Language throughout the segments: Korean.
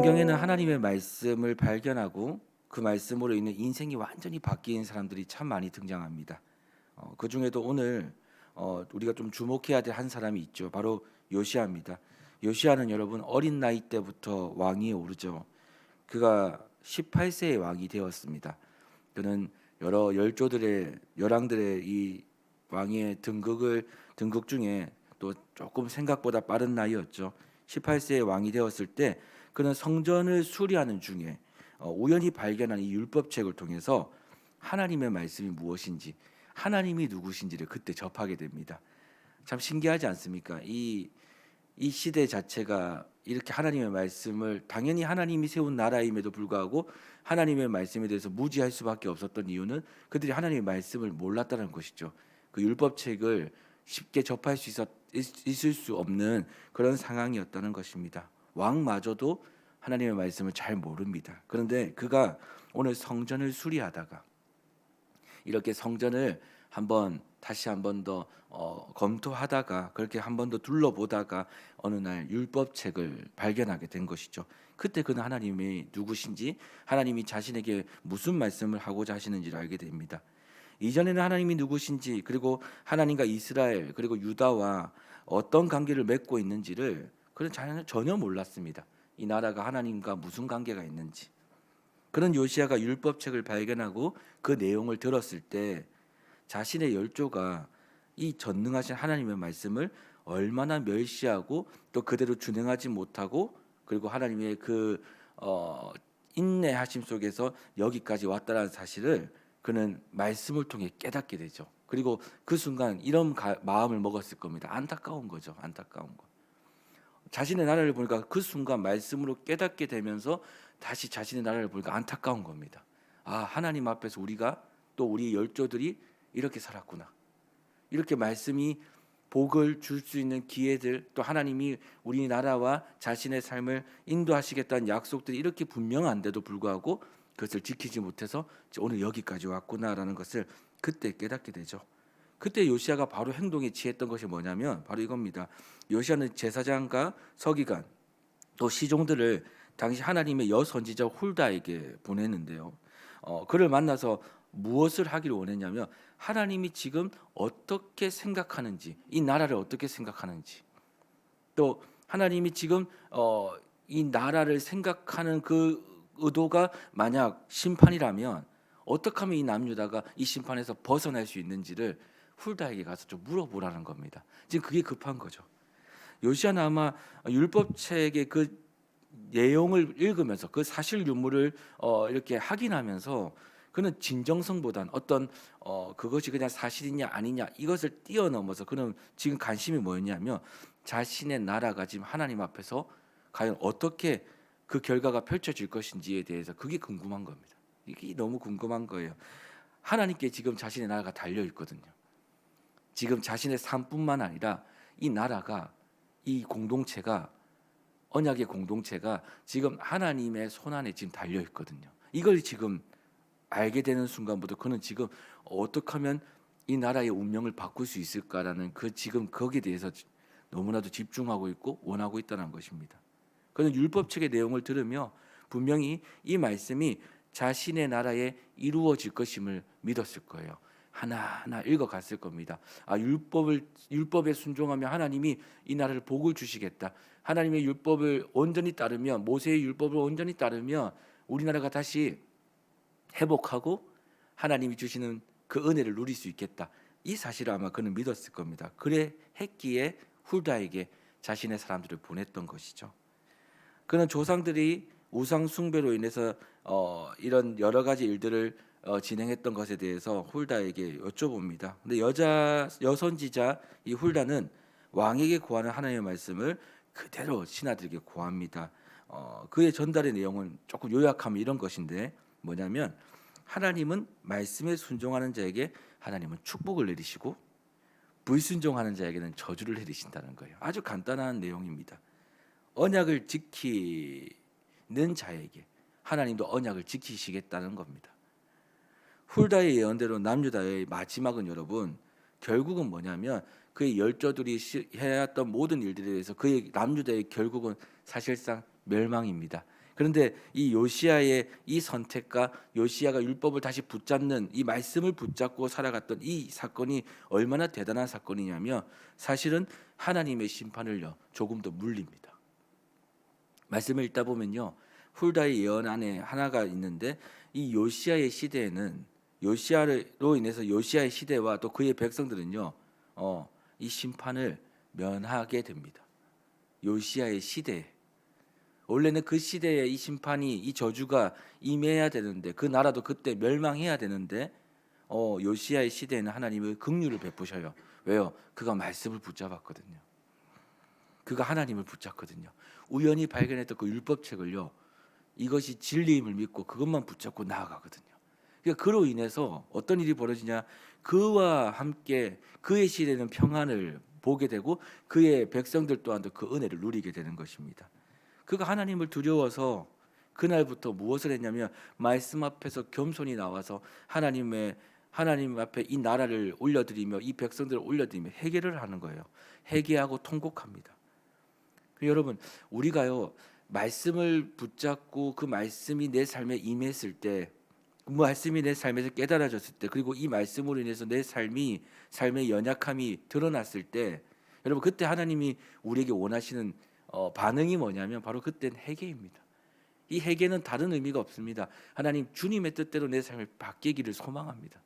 성경에는 하나님의 말씀을 발견하고 그 말씀으로 인해 인생이 완전히 바뀐 사람들이 참 많이 등장합니다. 그중에도 오늘 우리가 좀 주목해야 될 한 사람이 있죠. 바로 요시아입니다. 요시아는 여러분 어린 나이 때부터 왕위에 오르죠. 그가 18세의 왕이 되었습니다. 그는 여러 열조들의 열왕들의 이 왕위의 등극 중에 또 조금 생각보다 빠른 나이였죠. 18세의 왕이 되었을 때 그는 성전을 수리하는 중에 우연히 발견한 이 율법책을 통해서 하나님의 말씀이 무엇인지, 하나님이 누구신지를 그때 접하게 됩니다. 참 신기하지 않습니까? 이 시대 자체가 이렇게 하나님의 말씀을 당연히 하나님이 세운 나라임에도 불구하고 하나님의 말씀에 대해서 무지할 수밖에 없었던 이유는 그들이 하나님의 말씀을 몰랐다는 것이죠. 그 율법책을 쉽게 접할 수 있을 수 없는 그런 상황이었다는 것입니다. 왕마저도 하나님의 말씀을 잘 모릅니다. 그런데 그가 오늘 성전을 수리하다가 이렇게 성전을 다시 한 번 더 검토하다가 그렇게 한 번 더 둘러보다가 어느 날 율법책을 발견하게 된 것이죠. 그때 그는 하나님이 누구신지, 하나님이 자신에게 무슨 말씀을 하고자 하시는지를 알게 됩니다. 이전에는 하나님이 누구신지, 그리고 하나님과 이스라엘 그리고 유다와 어떤 관계를 맺고 있는지를 그는 전혀 몰랐습니다. 이 나라가 하나님과 무슨 관계가 있는지. 그런 요시아가 율법책을 발견하고 그 내용을 들었을 때 자신의 열조가 이 전능하신 하나님의 말씀을 얼마나 멸시하고 또 그대로 준행하지 못하고, 그리고 하나님의 그 인내하심 속에서 여기까지 왔다라는 사실을 그는 말씀을 통해 깨닫게 되죠. 그리고 그 순간 이런 마음을 먹었을 겁니다. 안타까운 거죠. 안타까운 거. 자신의 나라를 보니까 그 순간 말씀으로 깨닫게 되면서 다시 자신의 나라를 보니까 안타까운 겁니다. 아, 하나님 앞에서 우리가 또 우리 열조들이 이렇게 살았구나. 이렇게 말씀이 복을 줄 수 있는 기회들, 또 하나님이 우리나라와 자신의 삶을 인도하시겠다는 약속들이 이렇게 분명한데도 불구하고 그것을 지키지 못해서 오늘 여기까지 왔구나라는 것을 그때 깨닫게 되죠. 그때 요시아가 바로 행동에 취했던 것이 뭐냐면 바로 이겁니다. 요시아는 제사장과 서기관 또 시종들을 당시 하나님의 여선지자 훌다에게 보냈는데요. 그를 만나서 무엇을 하기를 원했냐면 하나님이 지금 어떻게 생각하는지, 이 나라를 어떻게 생각하는지, 또 하나님이 지금 이 나라를 생각하는 그 의도가 만약 심판이라면 어떻게 하면 이 남유다가 이 심판에서 벗어날 수 있는지를 훌다에게 가서 좀 물어보라는 겁니다. 지금 그게 급한 거죠. 요시아는 아마 율법책의 그 내용을 읽으면서 그 사실 유무를 이렇게 확인하면서 그는 진정성보단 어떤 그것이 그냥 사실이냐 아니냐 이것을 뛰어넘어서 그는 지금 관심이 뭐였냐면 자신의 나라가 지금 하나님 앞에서 과연 어떻게 그 결과가 펼쳐질 것인지에 대해서 그게 궁금한 겁니다. 이게 너무 궁금한 거예요. 하나님께 지금 자신의 나라가 달려 있거든요. 지금 자신의 삶뿐만 아니라 이 나라가, 이 공동체가, 언약의 공동체가 지금 하나님의 손안에 지금 달려 있거든요. 이걸 지금 알게 되는 순간부터 그는 지금 어떻게 하면 이 나라의 운명을 바꿀 수 있을까라는 그 지금 거기에 대해서 너무나도 집중하고 있고 원하고 있다는 것입니다. 그는 율법책의 내용을 들으며 분명히 이 말씀이 자신의 나라에 이루어질 것임을 믿었을 거예요. 하나하나 읽어갔을 겁니다. 아, 율법에 순종하면 하나님이 이 나라를 복을 주시겠다. 하나님의 율법을 온전히 따르면, 모세의 율법을 온전히 따르면 우리나라가 다시 회복하고 하나님이 주시는 그 은혜를 누릴 수 있겠다. 이 사실을 아마 그는 믿었을 겁니다. 그래 했기에 훌다에게 자신의 사람들을 보냈던 것이죠. 그는 조상들이 우상 숭배로 인해서 이런 여러 가지 일들을 진행했던 것에 대해서 훌다에게 여쭤봅니다. 근데 여선지자 이 훌다는 왕에게 구하는 하나님의 말씀을 그대로 신하들에게 구합니다. 그의 전달의 내용은 조금 요약하면 이런 것인데 뭐냐면 하나님은 말씀에 순종하는 자에게 하나님은 축복을 내리시고 불순종하는 자에게는 저주를 내리신다는 거예요. 아주 간단한 내용입니다. 언약을 지키는 자에게 하나님도 언약을 지키시겠다는 겁니다. 훌다의 예언대로 남유다의 마지막은 여러분 결국은 뭐냐면 그의 열조들이 해왔던 모든 일들에 대해서 그의 남유다의 결국은 사실상 멸망입니다. 그런데 이 요시야의 이 선택과 요시야가 율법을 다시 붙잡는 이 말씀을 붙잡고 살아갔던 이 사건이 얼마나 대단한 사건이냐면 사실은 하나님의 심판을요 조금 더 물립니다. 말씀을 읽다 보면요 훌다의 예언 안에 하나가 있는데 이 요시야의 시대에는 요시야로 인해서 요시야의 시대와 또 그의 백성들은요 이 심판을 면하게 됩니다. 요시야의 시대에 원래는 그 시대에 이 심판이 이 저주가 임해야 되는데 그 나라도 그때 멸망해야 되는데 요시야의 시대에는 하나님의 긍휼을 베푸셔요. 왜요? 그가 말씀을 붙잡았거든요. 그가 하나님을 붙잡거든요. 우연히 발견했던 그 율법책을요. 이것이 진리임을 믿고 그것만 붙잡고 나아가거든요. 그러니까 그로 인해서 어떤 일이 벌어지냐? 그와 함께 그의 시대는 평안을 보게 되고 그의 백성들 또한도 그 은혜를 누리게 되는 것입니다. 그가 하나님을 두려워서 그날부터 무엇을 했냐면 말씀 앞에서 겸손히 나와서 하나님 앞에 이 나라를 올려드리며 이 백성들을 올려드리며 회개를 하는 거예요. 회개하고 통곡합니다. 여러분 우리가요 말씀을 붙잡고 그 말씀이 내 삶에 임했을 때 그 말씀이 내 삶에서 깨달아졌을 때 그리고 이 말씀으로 인해서 내 삶의 연약함이 드러났을 때 여러분 그때 하나님이 우리에게 원하시는 반응이 뭐냐면 바로 그때는 회개입니다. 이 회개는 다른 의미가 없습니다. 하나님 주님의 뜻대로 내 삶을 바뀌기를 소망합니다.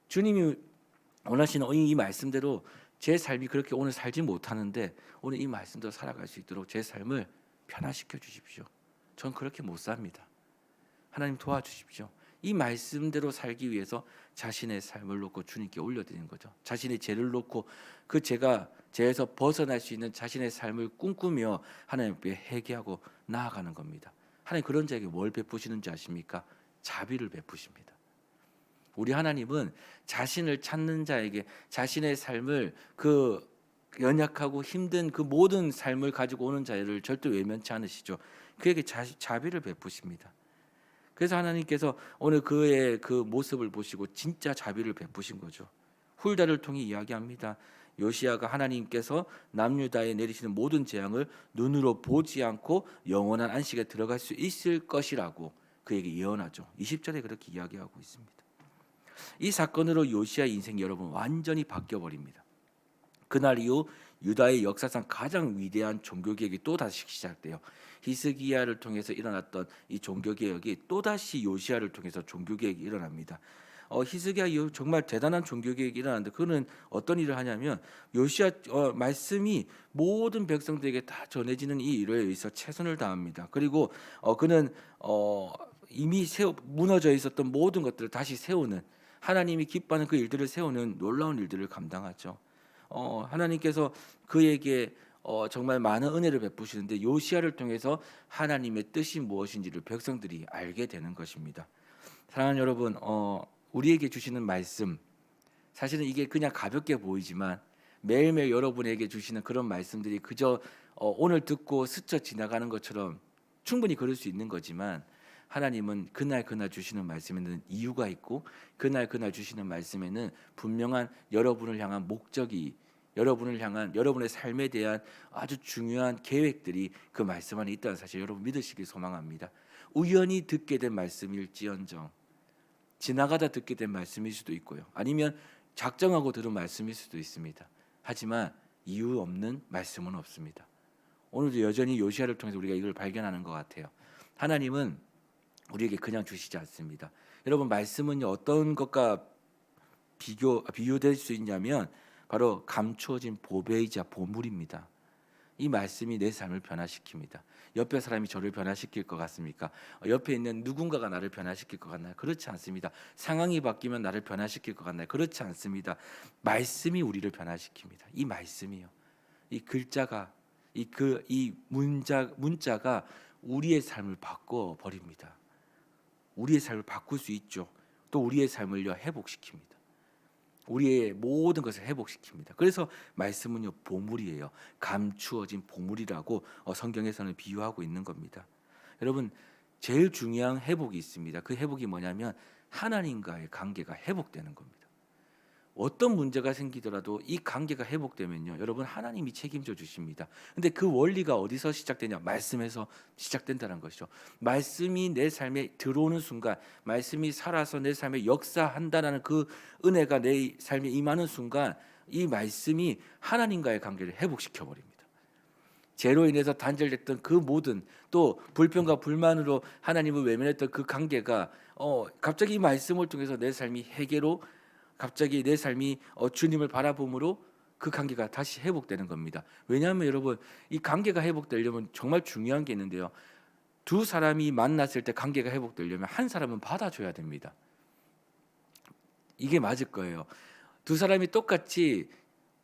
주님이 원하시는 이 말씀대로 제 삶이 그렇게 오늘 살지 못하는데 오늘 이 말씀대로 살아갈 수 있도록 제 삶을 변화시켜 주십시오. 전 그렇게 못 삽니다. 하나님 도와주십시오. 이 말씀대로 살기 위해서 자신의 삶을 놓고 주님께 올려드리는 거죠. 자신의 죄를 놓고 그 죄에서 벗어날 수 있는 자신의 삶을 꿈꾸며 하나님 앞에 회개하고 나아가는 겁니다. 하나님 그런 자에게 뭘 베푸시는지 아십니까? 자비를 베푸십니다. 우리 하나님은 자신을 찾는 자에게 자신의 삶을 그 연약하고 힘든 그 모든 삶을 가지고 오는 자를 절대 외면치 않으시죠. 그에게 자비를 베푸십니다. 그래서 하나님께서 오늘 그의 그 모습을 보시고 진짜 자비를 베푸신 거죠. 훌다를 통해 이야기합니다. 요시야가 하나님께서 남유다에 내리시는 모든 재앙을 눈으로 보지 않고 영원한 안식에 들어갈 수 있을 것이라고 그에게 예언하죠. 20절에 그렇게 이야기하고 있습니다. 이 사건으로 요시야의 인생이 여러분 완전히 바뀌어 버립니다. 그날 이후 유다의 역사상 가장 위대한 종교개혁이 또 다시 시작돼요. 히스기야를 통해서 일어났던 이 종교개혁이 또 다시 요시야를 통해서 종교개혁이 일어납니다. 히스기야 이후 정말 대단한 종교개혁이 일어났는데 그는 어떤 일을 하냐면 요시야 말씀이 모든 백성들에게 다 전해지는 이 일에 의해서 최선을 다합니다. 그리고 그는 이미 무너져 있었던 모든 것들을 다시 세우는 하나님이 기뻐하는 그 일들을 세우는 놀라운 일들을 감당하죠. 하나님께서 그에게 정말 많은 은혜를 베푸시는데 요시야를 통해서 하나님의 뜻이 무엇인지를 백성들이 알게 되는 것입니다. 사랑하는 여러분, 우리에게 주시는 말씀 사실은 이게 그냥 가볍게 보이지만 매일매일 여러분에게 주시는 그런 말씀들이 그저 오늘 듣고 스쳐 지나가는 것처럼 충분히 그럴 수 있는 거지만 하나님은 그날 주시는 말씀에는 이유가 있고 그날 주시는 말씀에는 분명한 여러분을 향한 목적이 여러분을 향한 여러분의 삶에 대한 아주 중요한 계획들이 그 말씀 안에 있다는 사실 여러분 믿으시길 소망합니다. 우연히 듣게 된 말씀일지언정 지나가다 듣게 된 말씀일 수도 있고요. 아니면 작정하고 들은 말씀일 수도 있습니다. 하지만 이유 없는 말씀은 없습니다. 오늘도 여전히 요시야를 통해서 우리가 이걸 발견하는 것 같아요. 하나님은 우리에게 그냥 주시지 않습니다. 여러분 말씀은요 어떤 것과 비교될 수 있냐면 바로 감추어진 보배이자 보물입니다. 이 말씀이 내 삶을 변화시킵니다. 옆에 사람이 저를 변화시킬 것 같습니까? 옆에 있는 누군가가 나를 변화시킬 것 같나요? 그렇지 않습니다. 상황이 바뀌면 나를 변화시킬 것 같나요? 그렇지 않습니다. 말씀이 우리를 변화시킵니다. 이 말씀이요. 이 글자가 이 문자가 우리의 삶을 바꿔 버립니다. 우리의 삶을 바꿀 수 있죠. 또 우리의 삶을요 회복시킵니다. 우리의 모든 것을 회복시킵니다. 그래서 말씀은요 보물이에요. 감추어진 보물이라고 성경에서는 비유하고 있는 겁니다. 여러분 제일 중요한 회복이 있습니다. 그 회복이 뭐냐면 하나님과의 관계가 회복되는 겁니다. 어떤 문제가 생기더라도 이 관계가 회복되면요, 여러분 하나님이 책임져 주십니다. 근데 그 원리가 어디서 시작되냐? 말씀에서 시작된다는 것이죠. 말씀이 내 삶에 들어오는 순간, 말씀이 살아서 내 삶에 역사한다라는 그 은혜가 내 삶에 임하는 순간, 이 말씀이 하나님과의 관계를 회복시켜 버립니다. 죄로 인해서 단절됐던 그 모든, 또 불평과 불만으로 하나님을 외면했던 그 관계가 갑자기 이 말씀을 통해서 내 삶이 회개로, 갑자기 내 삶이 주님을 바라봄으로 그 관계가 다시 회복되는 겁니다. 왜냐하면 여러분, 이 관계가 회복되려면 정말 중요한 게 있는데요. 두 사람이 만났을 때 관계가 회복되려면 한 사람은 받아줘야 됩니다. 이게 맞을 거예요. 두 사람이 똑같이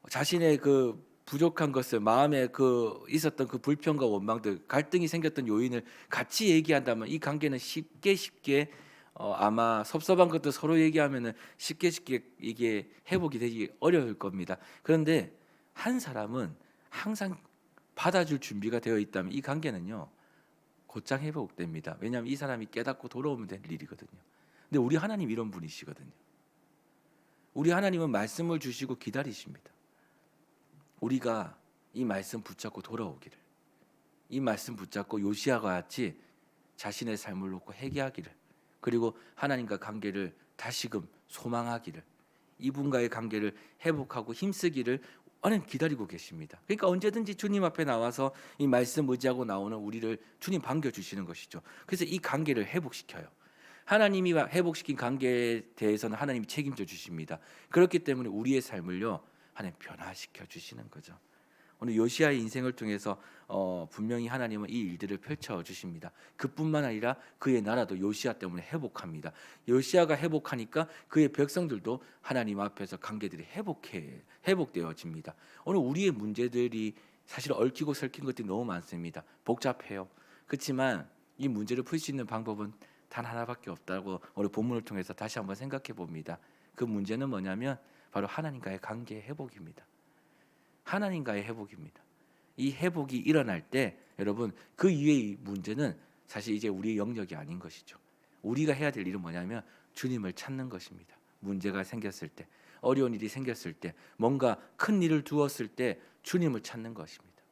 자신의 그 부족한 것을, 마음에 그 있었던 그 불평과 원망들, 갈등이 생겼던 요인을 같이 얘기한다면 이 관계는 쉽게 아마 섭섭한 것도 서로 얘기하면은 쉽게 이게 회복이 되기 어려울 겁니다. 그런데 한 사람은 항상 받아줄 준비가 되어 있다면 이 관계는요, 곧장 회복됩니다. 왜냐하면 이 사람이 깨닫고 돌아오면 될 일이거든요. 근데 우리 하나님 이런 분이시거든요. 우리 하나님은 말씀을 주시고 기다리십니다. 우리가 이 말씀 붙잡고 돌아오기를, 이 말씀 붙잡고 요시아와 같이 자신의 삶을 놓고 회개하기를, 그리고 하나님과 관계를 다시금 소망하기를, 이분과의 관계를 회복하고 힘쓰기를 하나님 기다리고 계십니다. 그러니까 언제든지 주님 앞에 나와서 이 말씀 의지하고 나오는 우리를 주님 반겨주시는 것이죠. 그래서 이 관계를 회복시켜요. 하나님이 회복시킨 관계에 대해서는 하나님이 책임져 주십니다. 그렇기 때문에 우리의 삶을요, 하나님 변화시켜 주시는 거죠. 오늘 요시아의 인생을 통해서 분명히 하나님은 이 일들을 펼쳐 주십니다. 그뿐만 아니라 그의 나라도 요시아 때문에 회복합니다. 요시아가 회복하니까 그의 백성들도 하나님 앞에서 관계들이 회복되어집니다. 오늘 우리의 문제들이 사실 얽히고 설킨 것들이 너무 많습니다. 복잡해요. 그렇지만 이 문제를 풀 수 있는 방법은 단 하나밖에 없다고 오늘 본문을 통해서 다시 한번 생각해 봅니다. 그 문제는 뭐냐면 바로 하나님과의 관계의 회복입니다. 하나님과의 회복입니다. 이 회복이 일어날 때 여러분, 그 이외의 문제는 사실 이제 우리의 영역이 아닌 것이죠. 우리가 해야 될 일은 뭐냐면 주님을 찾는 것입니다. 문제가 생겼을 때, 어려운 일이 생겼을 때, 뭔가 큰 일을 두었을 때 주님을 찾는 것입니다.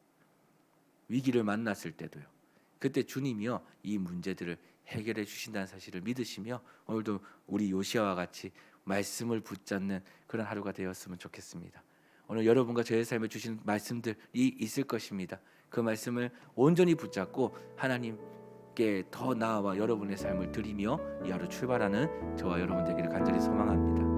위기를 만났을 때도요. 그때 주님이요, 이 문제들을 해결해 주신다는 사실을 믿으시며 오늘도 우리 요시아와 같이 말씀을 붙잡는 그런 하루가 되었으면 좋겠습니다. 오늘 여러분과 저의 삶에 주신 말씀들이 있을 것입니다. 그 말씀을 온전히 붙잡고 하나님께 더 나아와 여러분의 삶을 드리며 이 하루 출발하는 저와 여러분 되기를 간절히 소망합니다.